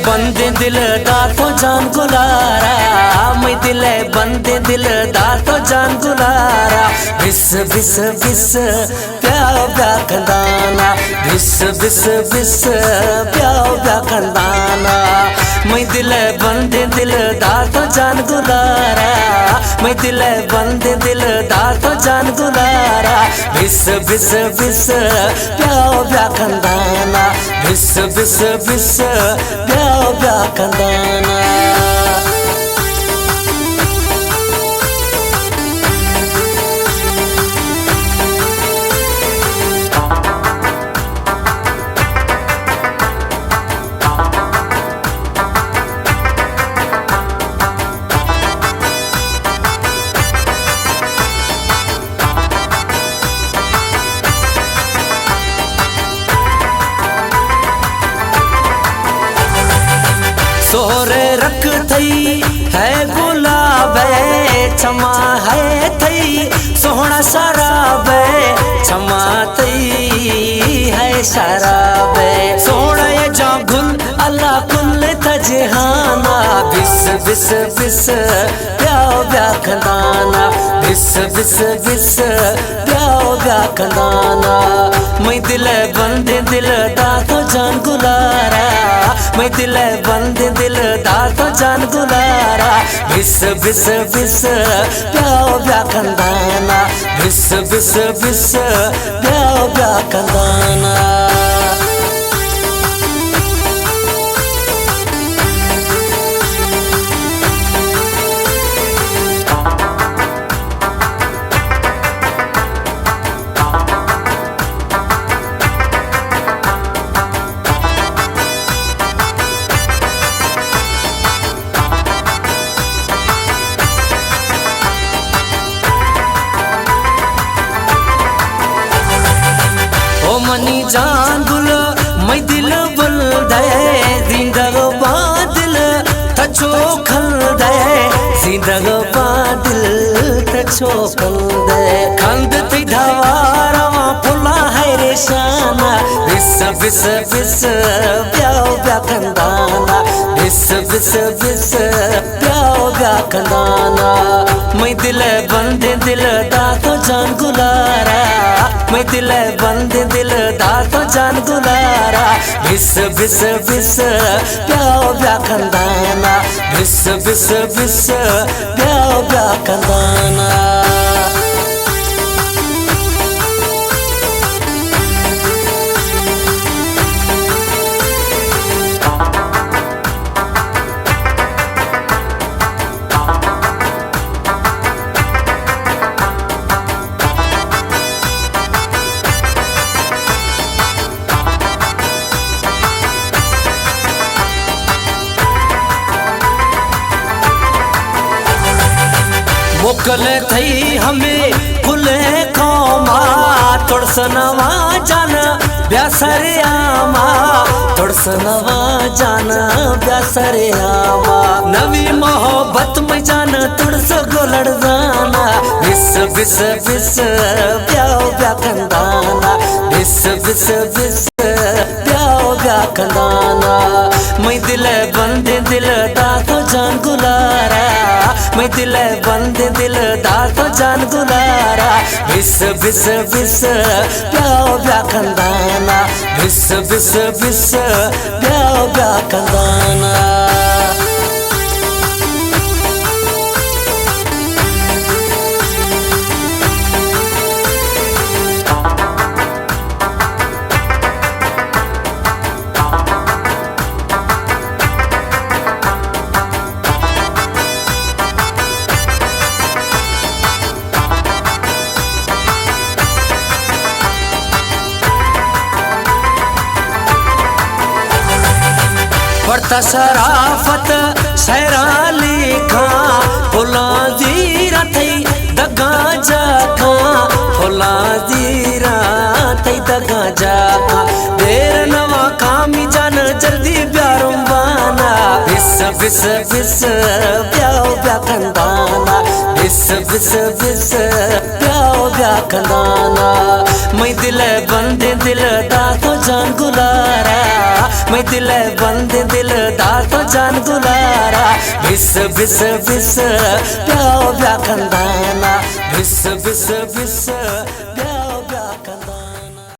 बंदे दिलदार तो जान गुलारा, मैं दिले बंदे दिलदार तो जान गुलारा। बिस बिस बिस प्याओ प्या खंदाना, बिस बिस बिस प्याओ प्या खंदाना। मैं दिले बंदे दिलदार तो जान गुलारा, मैं दिले बंदे दिलदार तो जान गुलारा। बिस बिस बिस प्याओ प्या खंदाना, बिस बिस बिस प्याओ प्या खंदाना। सोरे रख थई है गुलाब, क्षमा है थई सोहना शराब, क्षमा थई है शराब। सोहना ये जा गुल अल्लाह कुल तजहाना। बिस बिस बिस प्याओ प्या खंदाना, बिस बिस बिस प्याओ प्या खंदाना। मैं दिले बंदे दिलदार तो जान गुलारा, मैं दिले बंदे दिलदार तो जान गुलारा। बिस बिस बिस प्याओ प्या खंदाना, बिस बिस बिस प्याओ प्या खंदाना। मनी जान गुल मैं दिल बुल दे, जिंदग बादल तछो खल दे, जिंदग बादल तछो खल दे। खंद ती धवारा फुला है रेशाना। बिस बिस बिस प्याओ प्या खंदाना, बिस बिस बिस प्याओ प्या खंदाना। मैं दिले बंदे दिलदार तो जान गुलारा, मैं दिले बंदे दिलदार तो जान गुलारा। बिस बिस बिस प्याओ प्या खंदाना, बिस बिस बिस प्याओ प्या खंदाना। मोकले थई हमें खुले खोमा, तोड़सनवा जान ब्यासरे आमा, तोड़सनवा जान ब्यासरे आमा। नवी मोहब्बत में जान तुड़स गोलड़ जाना। बिस बिस बिस प्याओ प्या खंदाना, बिस बिस बिस प्याओ प्या खंदाना। मैं दिले बंदे दिलदार तो जान गुलारा, मैं दिले बंदे दिलदार तो जान गुलारा। बिस बिस बिस प्याओ प्या खंदाना, बिस बिस बिस प्याओ प्या खंदाना। बढ़ता शराफत शहराली खा, फुला जीरा थई दगा जाखा, फुला जीरा थई दगा जाखा। देर नवा कामी जान जल्दी प्यारो बाना। बिस बिस बिस प्याओ प्या खंदाना, बिस बिस बिस प्याओ प्या खंदाना। मैं दिले बंदे दिलदार तो जान गुलारा, मैं दिल बंद दिलदार तो जान गुलारा भिस भिस भिस प्याओ ब्या कंदाना भिस भिस भिस प्याओ ब्या कंदाना।